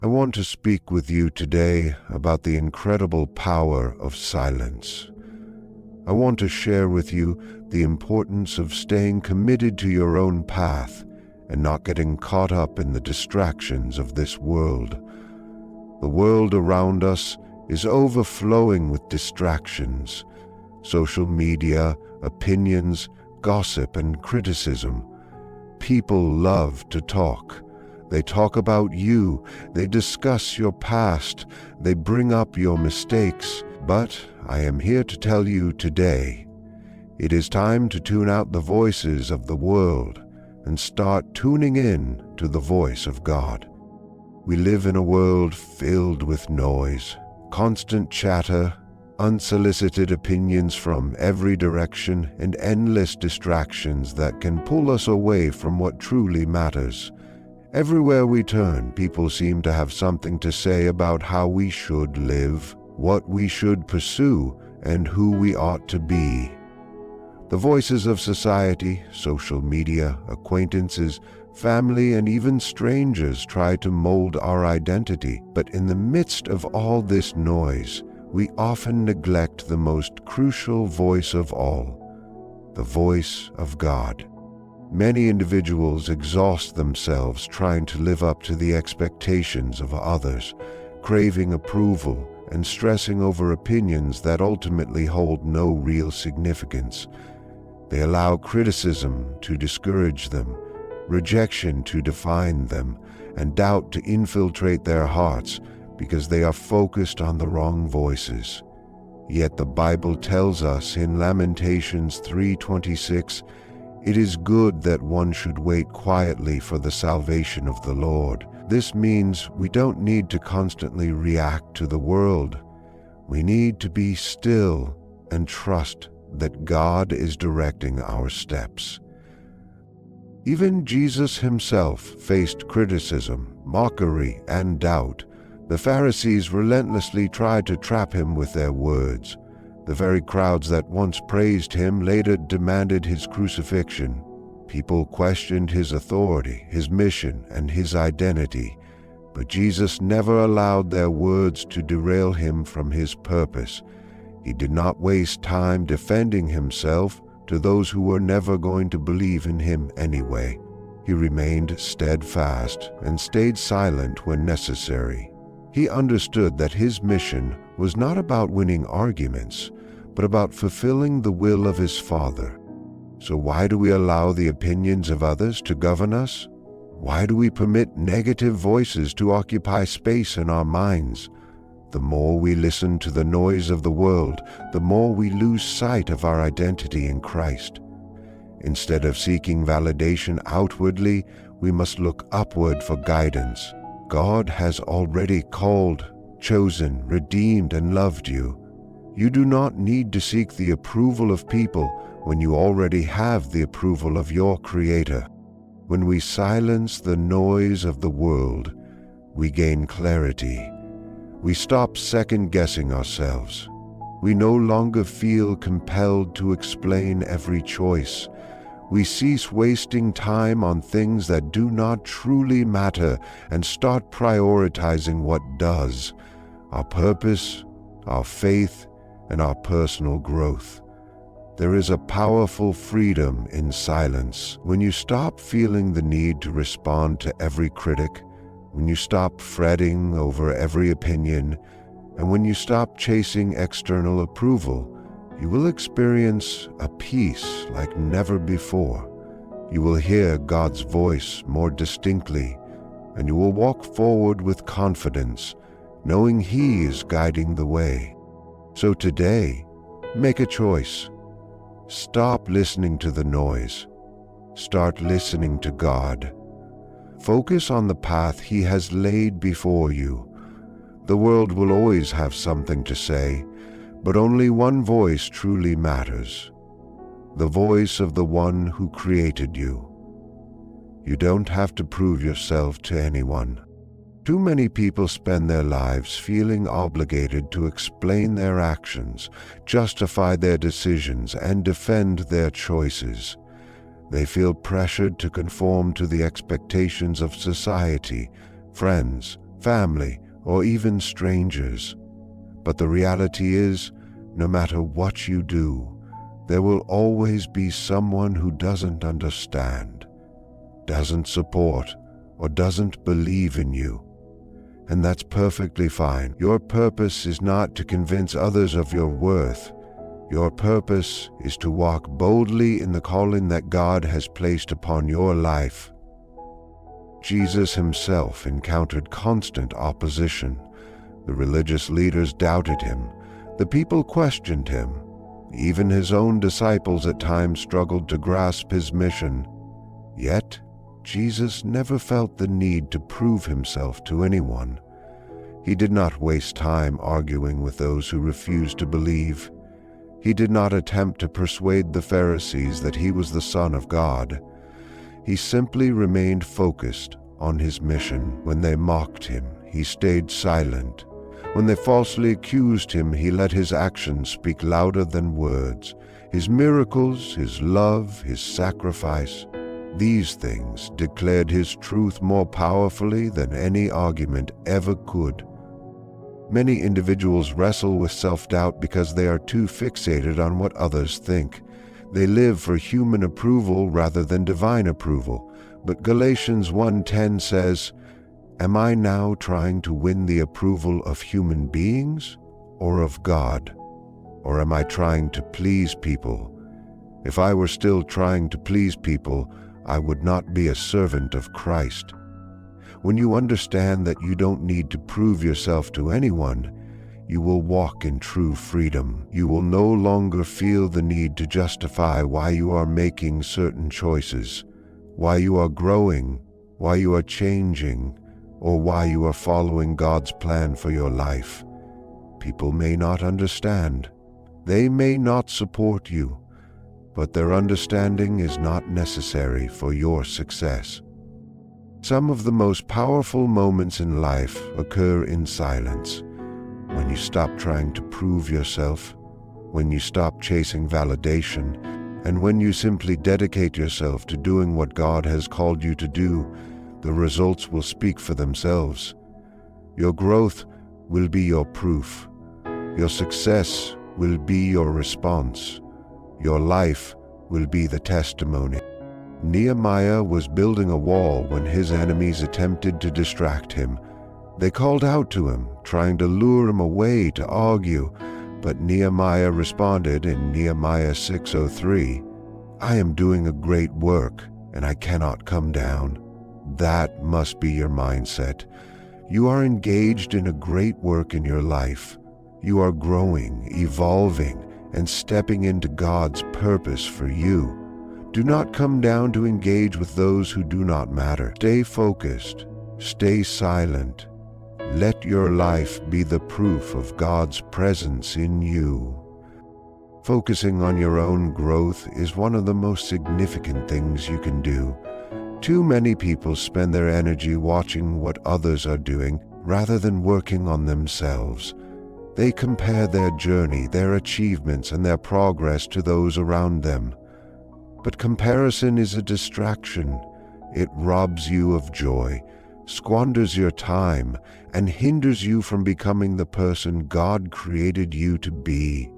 I want to speak with you today about the incredible power of silence. I want to share with you the importance of staying committed to your own path and not getting caught up in the distractions of this world. The world around us is overflowing with distractions: social media, opinions, gossip, and criticism. People love to talk. They talk about you, they discuss your past, they bring up your mistakes. But I am here to tell you today, it is time to tune out the voices of the world and start tuning in to the voice of God. We live in a world filled with noise, constant chatter, unsolicited opinions from every direction, and endless distractions that can pull us away from what truly matters. Everywhere we turn, people seem to have something to say about how we should live, what we should pursue, and who we ought to be. The voices of society, social media, acquaintances, family, and even strangers try to mold our identity, but in the midst of all this noise, we often neglect the most crucial voice of all, the voice of God. Many individuals exhaust themselves trying to live up to the expectations of others, craving approval and stressing over opinions that ultimately hold no real significance. They allow criticism to discourage them, rejection to define them, and doubt to infiltrate their hearts because they are focused on the wrong voices. Yet the Bible tells us in Lamentations 3:26, "It is good that one should wait quietly for the salvation of the Lord." This means we don't need to constantly react to the world. We need to be still and trust that God is directing our steps. Even Jesus himself faced criticism, mockery, and doubt. The Pharisees relentlessly tried to trap him with their words. The very crowds that once praised him later demanded his crucifixion. People questioned his authority, his mission, and his identity, but Jesus never allowed their words to derail him from his purpose. He did not waste time defending himself to those who were never going to believe in him anyway. He remained steadfast and stayed silent when necessary. He understood that his mission was not about winning arguments, but about fulfilling the will of his Father. So why do we allow the opinions of others to govern us? Why do we permit negative voices to occupy space in our minds? The more we listen to the noise of the world, the more we lose sight of our identity in Christ. Instead of seeking validation outwardly, we must look upward for guidance. God has already called, chosen, redeemed, and loved you. You do not need to seek the approval of people when you already have the approval of your Creator. When we silence the noise of the world, we gain clarity. We stop second-guessing ourselves. We no longer feel compelled to explain every choice. We cease wasting time on things that do not truly matter and start prioritizing what does: our purpose, our faith, and our personal growth. There is a powerful freedom in silence when you stop feeling the need to respond to every critic, when you stop fretting over every opinion, and when you stop chasing external approval. You will experience a peace like never before. You will hear God's voice more distinctly, and you will walk forward with confidence, knowing He is guiding the way. So today, make a choice. Stop listening to the noise. Start listening to God. Focus on the path He has laid before you. The world will always have something to say, but only one voice truly matters: the voice of the one who created you. You don't have to prove yourself to anyone. Too many people spend their lives feeling obligated to explain their actions, justify their decisions, and defend their choices. They feel pressured to conform to the expectations of society, friends, family, or even strangers. But the reality is, no matter what you do, there will always be someone who doesn't understand, doesn't support, or doesn't believe in you. And that's perfectly fine. Your purpose is not to convince others of your worth. Your purpose is to walk boldly in the calling that God has placed upon your life. Jesus himself encountered constant opposition. The religious leaders doubted him. The people questioned him. Even his own disciples at times struggled to grasp his mission. Yet, Jesus never felt the need to prove himself to anyone. He did not waste time arguing with those who refused to believe. He did not attempt to persuade the Pharisees that he was the Son of God. He simply remained focused on his mission. When they mocked him, he stayed silent. When they falsely accused him, he let his actions speak louder than words. His miracles, his love, his sacrifice, these things declared his truth more powerfully than any argument ever could. Many individuals wrestle with self-doubt because they are too fixated on what others think. They live for human approval rather than divine approval. But Galatians 1:10 says, "Am I now trying to win the approval of human beings or of God? Or am I trying to please people? If I were still trying to please people, I would not be a servant of Christ." When you understand that you don't need to prove yourself to anyone, you will walk in true freedom. You will no longer feel the need to justify why you are making certain choices, why you are growing, why you are changing, or why you are following God's plan for your life. People may not understand. They may not support you, but their understanding is not necessary for your success. Some of the most powerful moments in life occur in silence. When you stop trying to prove yourself, when you stop chasing validation, and when you simply dedicate yourself to doing what God has called you to do, the results will speak for themselves. Your growth will be your proof. Your success will be your response. Your life will be the testimony. Nehemiah was building a wall when his enemies attempted to distract him. They called out to him, trying to lure him away to argue, but Nehemiah responded in Nehemiah 6:03, "I am doing a great work, and I cannot come down." That must be your mindset. You are engaged in a great work in your life. You are growing, evolving, and stepping into God's purpose for you. Do not come down to engage with those who do not matter. Stay focused. Stay silent. Let your life be the proof of God's presence in you. Focusing on your own growth is one of the most significant things you can do. Too many people spend their energy watching what others are doing rather than working on themselves. They compare their journey, their achievements, and their progress to those around them. But comparison is a distraction. It robs you of joy, squanders your time, and hinders you from becoming the person God created you to be.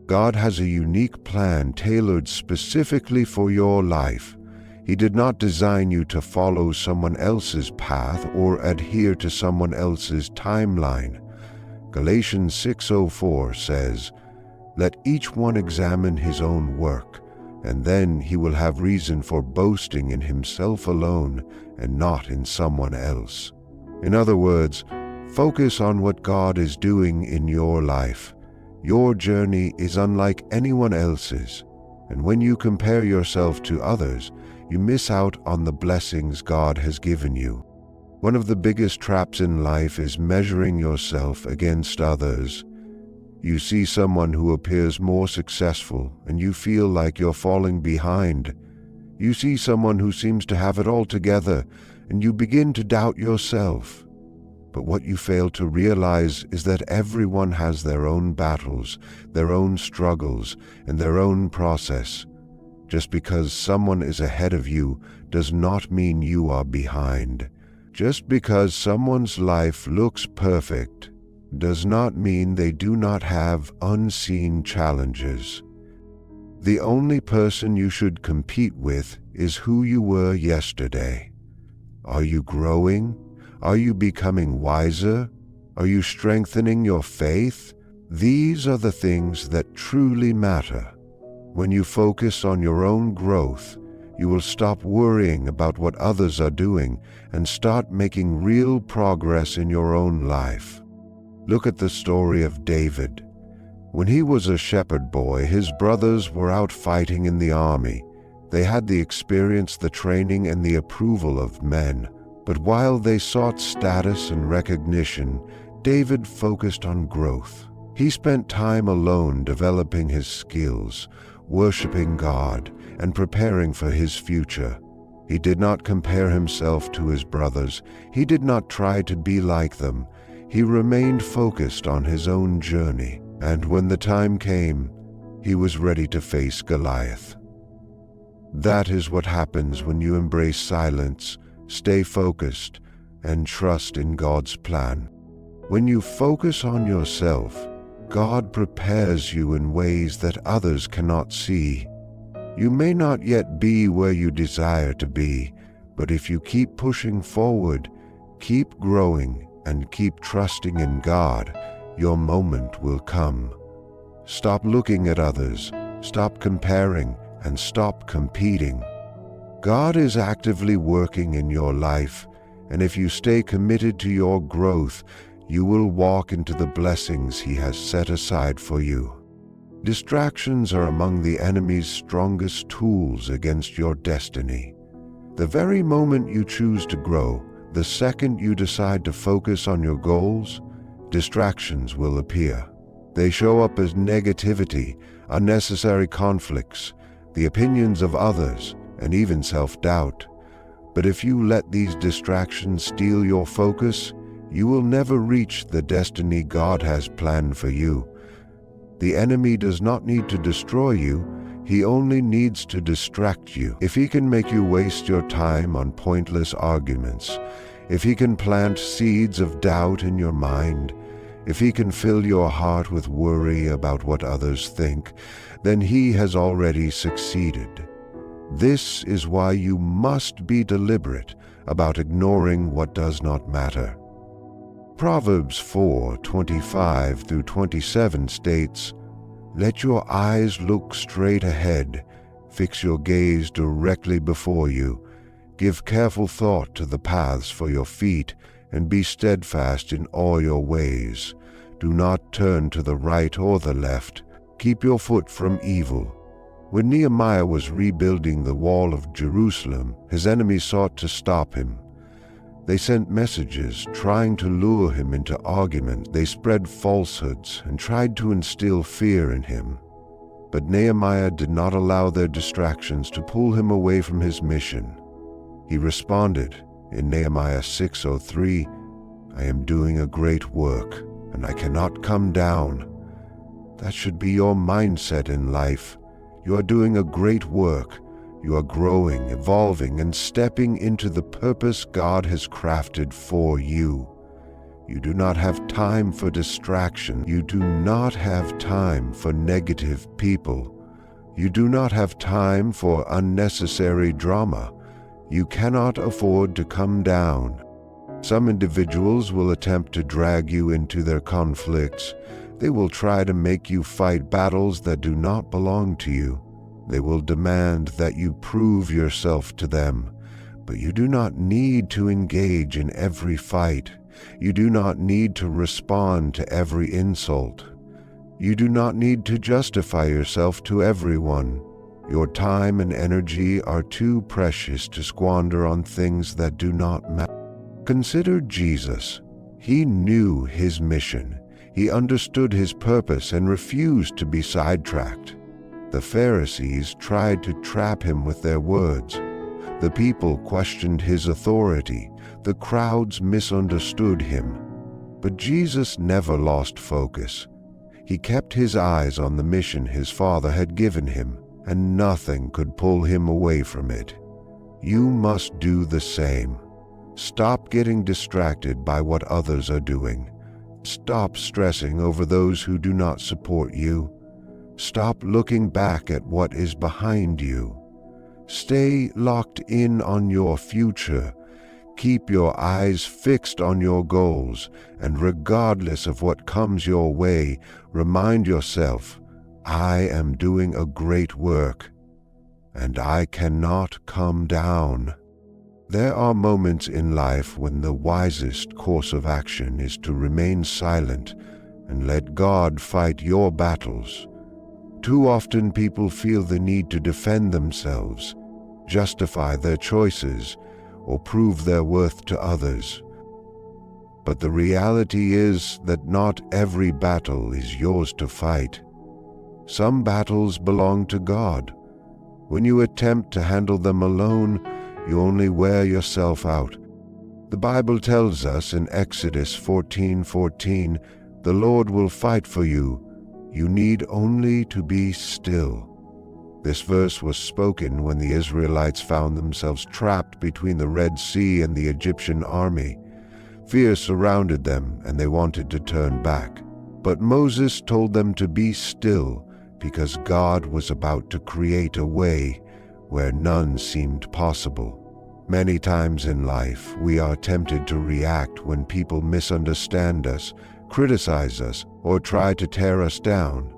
God has a unique plan tailored specifically for your life. He did not design you to follow someone else's path or adhere to someone else's timeline. Galatians 6:04 says, "Let each one examine his own work, and then he will have reason for boasting in himself alone and not in someone else." In other words, focus on what God is doing in your life. Your journey is unlike anyone else's, and when you compare yourself to others, you miss out on the blessings God has given you. One of the biggest traps in life is measuring yourself against others. You see someone who appears more successful, and you feel like you're falling behind. You see someone who seems to have it all together, and you begin to doubt yourself. But what you fail to realize is that everyone has their own battles, their own struggles, and their own process. Just because someone is ahead of you does not mean you are behind. Just because someone's life looks perfect does not mean they do not have unseen challenges. The only person you should compete with is who you were yesterday. Are you growing? Are you becoming wiser? Are you strengthening your faith? These are the things that truly matter. When you focus on your own growth, you will stop worrying about what others are doing and start making real progress in your own life. Look at the story of David. When he was a shepherd boy, his brothers were out fighting in the army. They had the experience, the training, and the approval of men. But while they sought status and recognition, David focused on growth. He spent time alone developing his skills, worshiping God, and preparing for his future. He did not compare himself to his brothers. He did not try to be like them. He remained focused on his own journey, and when the time came, he was ready to face Goliath. That is what happens when you embrace silence, stay focused, and trust in God's plan. When you focus on yourself, God prepares you in ways that others cannot see. You may not yet be where you desire to be, but if you keep pushing forward, keep growing, and keep trusting in God, your moment will come. Stop looking at others, stop comparing, and stop competing. God is actively working in your life, and if you stay committed to your growth, you will walk into the blessings He has set aside for you. Distractions are among the enemy's strongest tools against your destiny. The very moment you choose to grow, the second you decide to focus on your goals, distractions will appear. They show up as negativity, unnecessary conflicts, the opinions of others, and even self-doubt. But if you let these distractions steal your focus, you will never reach the destiny God has planned for you. The enemy does not need to destroy you, he only needs to distract you. If he can make you waste your time on pointless arguments, if he can plant seeds of doubt in your mind, if he can fill your heart with worry about what others think, then he has already succeeded. This is why you must be deliberate about ignoring what does not matter. Proverbs 4:25 through 27 states, "Let your eyes look straight ahead, fix your gaze directly before you, give careful thought to the paths for your feet, and be steadfast in all your ways. Do not turn to the right or the left, keep your foot from evil." When Nehemiah was rebuilding the wall of Jerusalem, his enemies sought to stop him. They sent messages trying to lure him into argument. They spread falsehoods and tried to instill fear in him. But Nehemiah did not allow their distractions to pull him away from his mission. He responded in Nehemiah 6:03, "I am doing a great work, and I cannot come down." That should be your mindset in life. You are doing a great work. You are growing, evolving, and stepping into the purpose God has crafted for you. You do not have time for distraction. You do not have time for negative people. You do not have time for unnecessary drama. You cannot afford to come down. Some individuals will attempt to drag you into their conflicts. They will try to make you fight battles that do not belong to you. They will demand that you prove yourself to them. But you do not need to engage in every fight. You do not need to respond to every insult. You do not need to justify yourself to everyone. Your time and energy are too precious to squander on things that do not matter. Consider Jesus. He knew his mission. He understood his purpose and refused to be sidetracked. The Pharisees tried to trap him with their words. The people questioned his authority. The crowds misunderstood him. But Jesus never lost focus. He kept his eyes on the mission his Father had given him, and nothing could pull him away from it. You must do the same. Stop getting distracted by what others are doing. Stop stressing over those who do not support you. Stop looking back at what is behind you. Stay locked in on your future. Keep your eyes fixed on your goals, and regardless of what comes your way, remind yourself, I am doing a great work, and I cannot come down. There are moments in life when the wisest course of action is to remain silent and let God fight your battles. Too often people feel the need to defend themselves, justify their choices, or prove their worth to others. But the reality is that not every battle is yours to fight. Some battles belong to God. When you attempt to handle them alone, you only wear yourself out. The Bible tells us in Exodus 14:14, the Lord will fight for you. You need only to be still. This verse was spoken when the Israelites found themselves trapped between the Red Sea and the Egyptian army. Fear surrounded them and they wanted to turn back. But Moses told them to be still because God was about to create a way where none seemed possible. Many times in life, we are tempted to react when people misunderstand us, criticize us, or try to tear us down.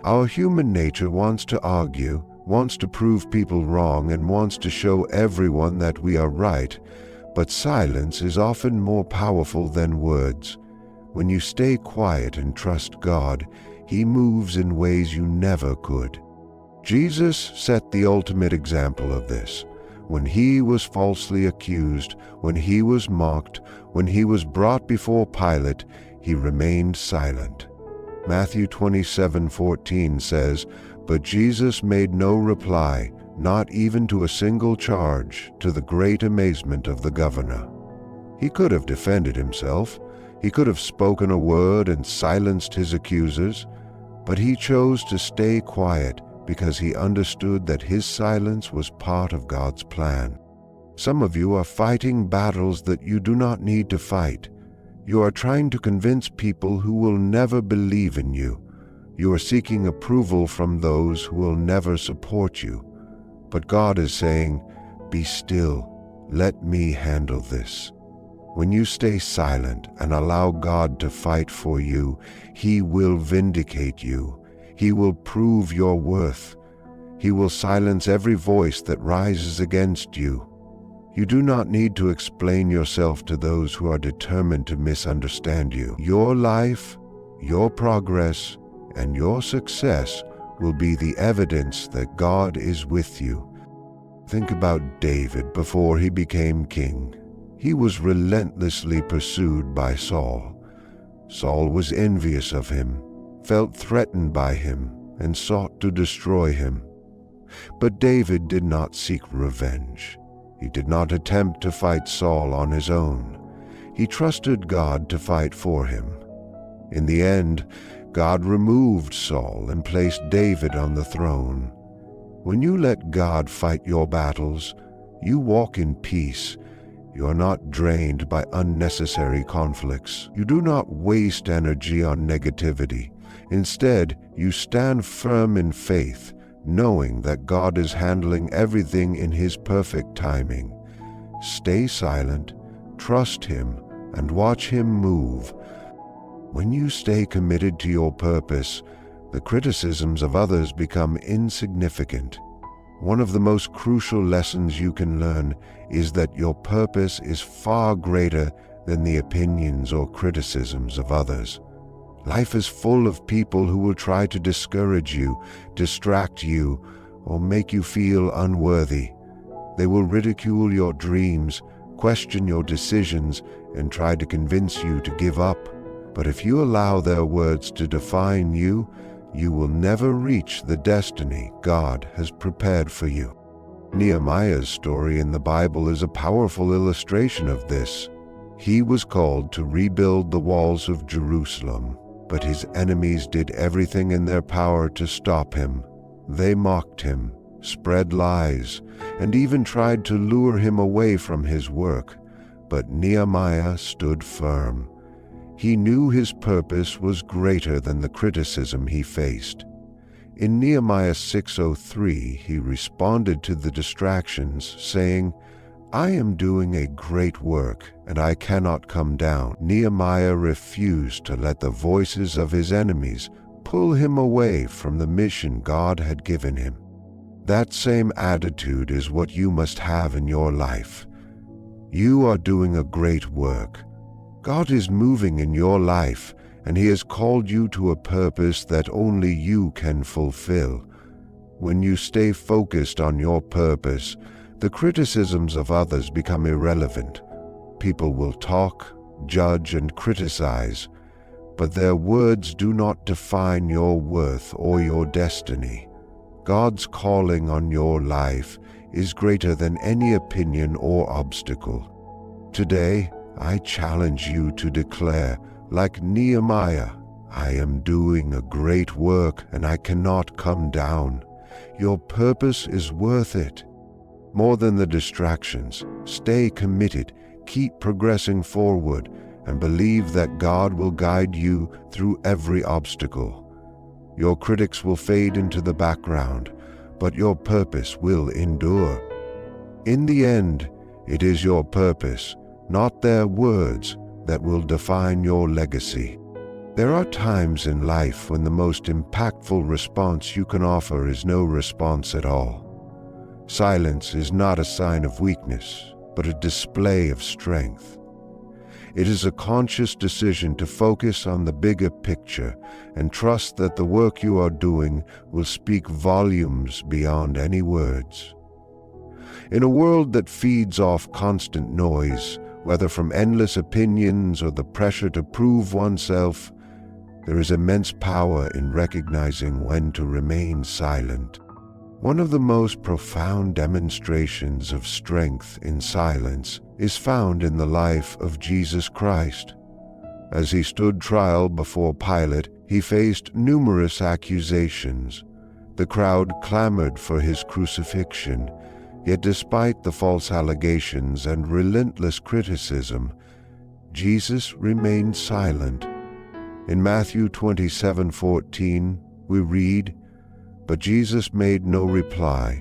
Our human nature wants to argue, wants to prove people wrong, and wants to show everyone that we are right, but silence is often more powerful than words. When you stay quiet and trust God, He moves in ways you never could. Jesus set the ultimate example of this. When He was falsely accused, when He was mocked, when He was brought before Pilate, He remained silent. Matthew 27:14 says, "But Jesus made no reply, not even to a single charge, to the great amazement of the governor." He could have defended himself. He could have spoken a word and silenced his accusers, but he chose to stay quiet because he understood that his silence was part of God's plan. Some of you are fighting battles that you do not need to fight. You are trying to convince people who will never believe in you. You are seeking approval from those who will never support you. But God is saying, "Be still. Let me handle this." When you stay silent and allow God to fight for you, He will vindicate you. He will prove your worth. He will silence every voice that rises against you. You do not need to explain yourself to those who are determined to misunderstand you. Your life, your progress, and your success will be the evidence that God is with you. Think about David before he became king. He was relentlessly pursued by Saul. Saul was envious of him, felt threatened by him, and sought to destroy him. But David did not seek revenge. He did not attempt to fight Saul on his own. He trusted God to fight for him. In the end, God removed Saul and placed David on the throne. When you let God fight your battles, you walk in peace. You are not drained by unnecessary conflicts. You do not waste energy on negativity. Instead, you stand firm in faith, knowing that God is handling everything in His perfect timing. Stay silent, trust Him, and watch Him move. When you stay committed to your purpose, the criticisms of others become insignificant. One of the most crucial lessons you can learn is that your purpose is far greater than the opinions or criticisms of others. Life is full of people who will try to discourage you, distract you, or make you feel unworthy. They will ridicule your dreams, question your decisions, and try to convince you to give up. But if you allow their words to define you, you will never reach the destiny God has prepared for you. Nehemiah's story in the Bible is a powerful illustration of this. He was called to rebuild the walls of Jerusalem, but his enemies did everything in their power to stop him. They mocked him, spread lies, and even tried to lure him away from his work. But Nehemiah stood firm. He knew his purpose was greater than the criticism he faced. In Nehemiah 6:03, he responded to the distractions, saying, "I am doing a great work, and I cannot come down." Nehemiah refused to let the voices of his enemies pull him away from the mission God had given him. That same attitude is what you must have in your life. You are doing a great work. God is moving in your life, and He has called you to a purpose that only you can fulfill. When you stay focused on your purpose, the criticisms of others become irrelevant. People will talk, judge, and criticize, but their words do not define your worth or your destiny. God's calling on your life is greater than any opinion or obstacle. Today, I challenge you to declare, like Nehemiah, "I am doing a great work and I cannot come down." Your purpose is worth it. More than the distractions, stay committed, keep progressing forward, and believe that God will guide you through every obstacle. Your critics will fade into the background, but your purpose will endure. In the end, it is your purpose, not their words, that will define your legacy. There are times in life when the most impactful response you can offer is no response at all. Silence is not a sign of weakness, but a display of strength. It is a conscious decision to focus on the bigger picture and trust that the work you are doing will speak volumes beyond any words. In a world that feeds off constant noise, whether from endless opinions or the pressure to prove oneself, there is immense power in recognizing when to remain silent. One of the most profound demonstrations of strength in silence is found in the life of Jesus Christ. As he stood trial before Pilate, he faced numerous accusations. The crowd clamored for his crucifixion, yet despite the false allegations and relentless criticism, Jesus remained silent. In Matthew 27:14, we read, "But Jesus made no reply,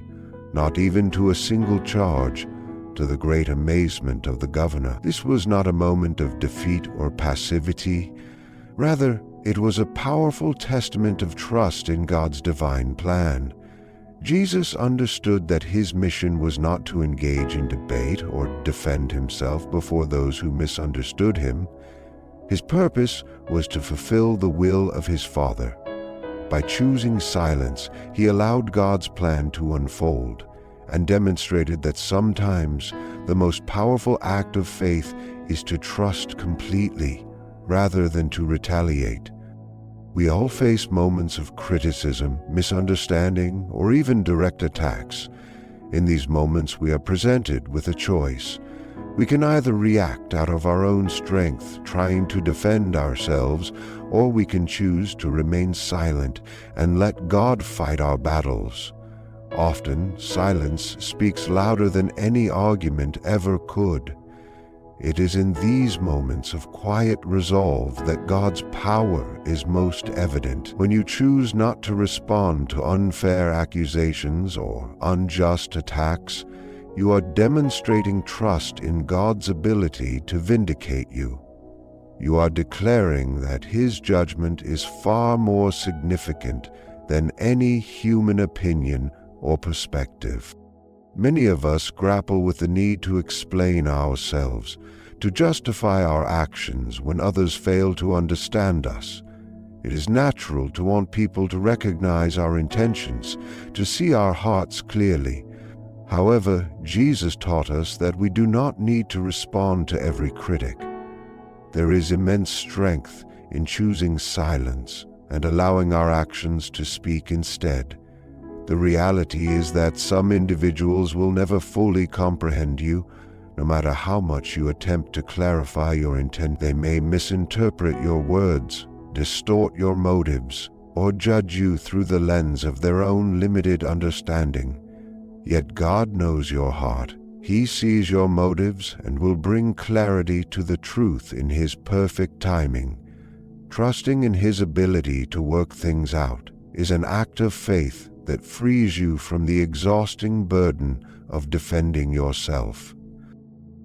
not even to a single charge, to the great amazement of the governor." This was not a moment of defeat or passivity. Rather, it was a powerful testament of trust in God's divine plan. Jesus understood that his mission was not to engage in debate or defend himself before those who misunderstood him. His purpose was to fulfill the will of his Father. By choosing silence, he allowed God's plan to unfold and demonstrated that sometimes the most powerful act of faith is to trust completely rather than to retaliate. We all face moments of criticism, misunderstanding, or even direct attacks. In these moments, we are presented with a choice. We can either react out of our own strength, trying to defend ourselves, or we can choose to remain silent and let God fight our battles. Often, silence speaks louder than any argument ever could. It is in these moments of quiet resolve that God's power is most evident. When you choose not to respond to unfair accusations or unjust attacks, you are demonstrating trust in God's ability to vindicate you. You are declaring that His judgment is far more significant than any human opinion or perspective. Many of us grapple with the need to explain ourselves, to justify our actions when others fail to understand us. It is natural to want people to recognize our intentions, to see our hearts clearly. However, Jesus taught us that we do not need to respond to every critic. There is immense strength in choosing silence and allowing our actions to speak instead. The reality is that some individuals will never fully comprehend you. No matter how much you attempt to clarify your intent, they may misinterpret your words, distort your motives, or judge you through the lens of their own limited understanding. Yet God knows your heart. He sees your motives and will bring clarity to the truth in His perfect timing. Trusting in His ability to work things out is an act of faith that frees you from the exhausting burden of defending yourself.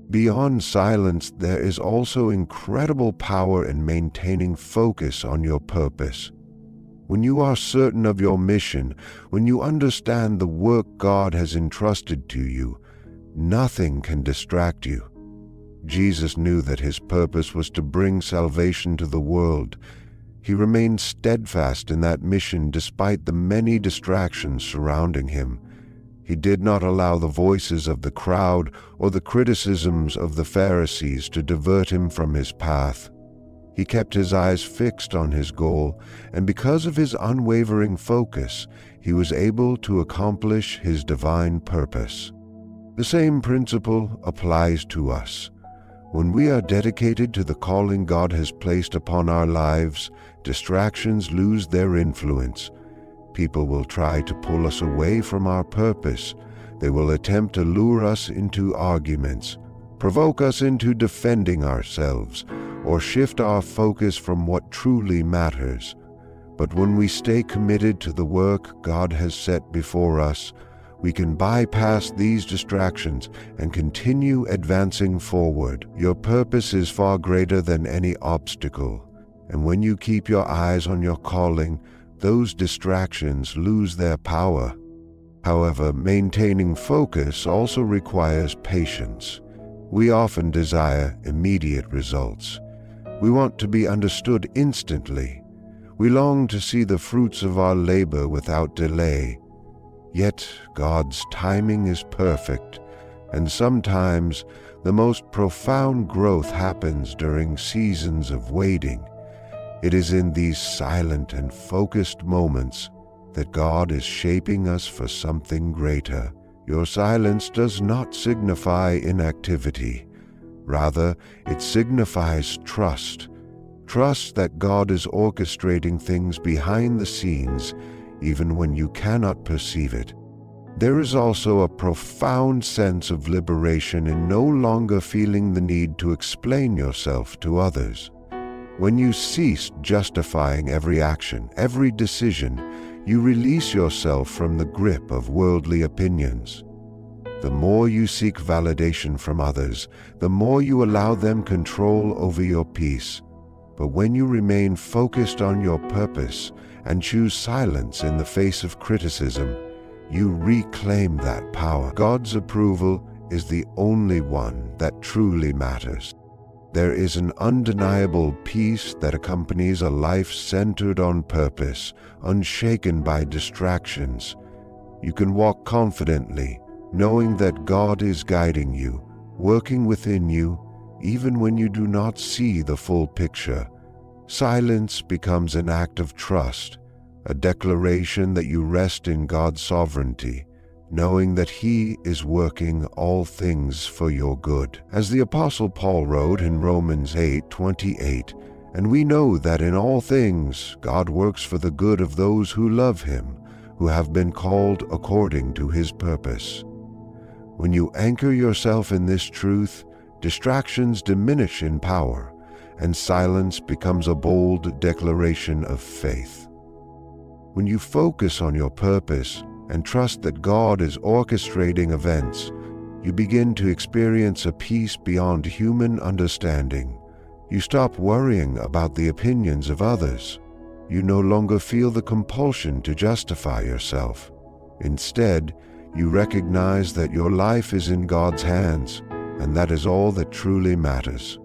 Beyond silence, there is also incredible power in maintaining focus on your purpose. When you are certain of your mission, when you understand the work God has entrusted to you, nothing can distract you. Jesus knew that His purpose was to bring salvation to the world. He remained steadfast in that mission despite the many distractions surrounding Him. He did not allow the voices of the crowd or the criticisms of the Pharisees to divert Him from His path. He kept His eyes fixed on His goal, and because of His unwavering focus, He was able to accomplish His divine purpose. The same principle applies to us. When we are dedicated to the calling God has placed upon our lives, distractions lose their influence. People will try to pull us away from our purpose. They will attempt to lure us into arguments, provoke us into defending ourselves, or shift our focus from what truly matters. But when we stay committed to the work God has set before us, we can bypass these distractions and continue advancing forward. Your purpose is far greater than any obstacle, and when you keep your eyes on your calling, those distractions lose their power. However, maintaining focus also requires patience. We often desire immediate results. We want to be understood instantly. We long to see the fruits of our labor without delay. Yet God's timing is perfect, and sometimes the most profound growth happens during seasons of waiting. It is in these silent and focused moments that God is shaping us for something greater. Your silence does not signify inactivity. Rather, it signifies trust. Trust that God is orchestrating things behind the scenes, even when you cannot perceive it. There is also a profound sense of liberation in no longer feeling the need to explain yourself to others. When you cease justifying every action, every decision, you release yourself from the grip of worldly opinions. The more you seek validation from others, the more you allow them control over your peace. But when you remain focused on your purpose and choose silence in the face of criticism, you reclaim that power. God's approval is the only one that truly matters. There is an undeniable peace that accompanies a life centered on purpose, unshaken by distractions. You can walk confidently, knowing that God is guiding you, working within you, even when you do not see the full picture. Silence becomes an act of trust, a declaration that you rest in God's sovereignty, knowing that He is working all things for your good. As the Apostle Paul wrote in Romans 8:28, "And we know that in all things God works for the good of those who love Him, who have been called according to His purpose." When you anchor yourself in this truth, distractions diminish in power, and silence becomes a bold declaration of faith. When you focus on your purpose and trust that God is orchestrating events, you begin to experience a peace beyond human understanding. You stop worrying about the opinions of others. You no longer feel the compulsion to justify yourself. Instead, you recognize that your life is in God's hands, and that is all that truly matters.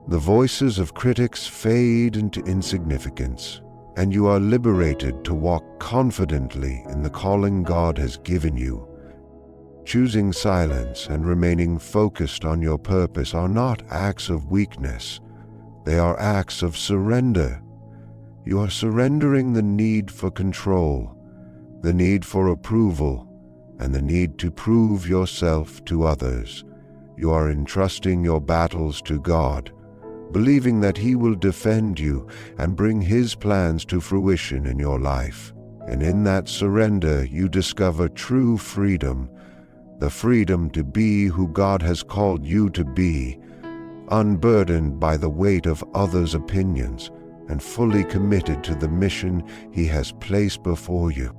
The voices of critics fade into insignificance, and you are liberated to walk confidently in the calling God has given you. Choosing silence and remaining focused on your purpose are not acts of weakness. They are acts of surrender. You are surrendering the need for control, the need for approval, and the need to prove yourself to others. You are entrusting your battles to God, believing that He will defend you and bring His plans to fruition in your life. And in that surrender, you discover true freedom, the freedom to be who God has called you to be, unburdened by the weight of others' opinions and fully committed to the mission He has placed before you.